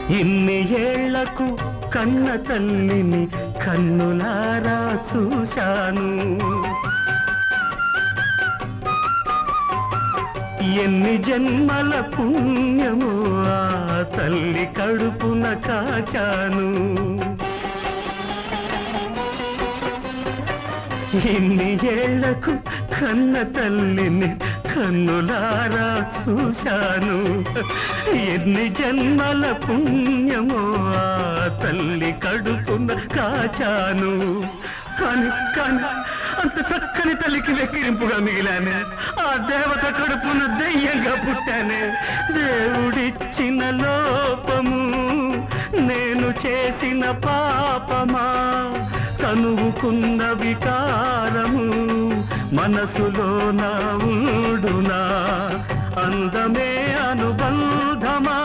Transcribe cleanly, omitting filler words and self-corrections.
ఇన్ని ఏళ్లకు కన్న తల్లిని కన్నులారా చూశాను. ఎన్ని జన్మల పుణ్యము ఆ తల్లి కడుపున కాచాను. ఇన్ని ఏళ్లకు కన్న తల్లిని కన్నులారా చూశాను. ఎన్ని జన్మల పుణ్యమో ఆ తల్లి కడుపున కాచాను. కాని కాని అంత చక్కని తల్లికి వెక్కిరింపుగా మిగిలానే. ఆ దేవత కడుపున దెయ్యంగా పుట్టానే. దేవుడిచ్చిన లోపము నేను చేసిన పాపమా, కనువుకున్న వికారము మనసులో నా ఊడునా, అందమే అనుబంధమా.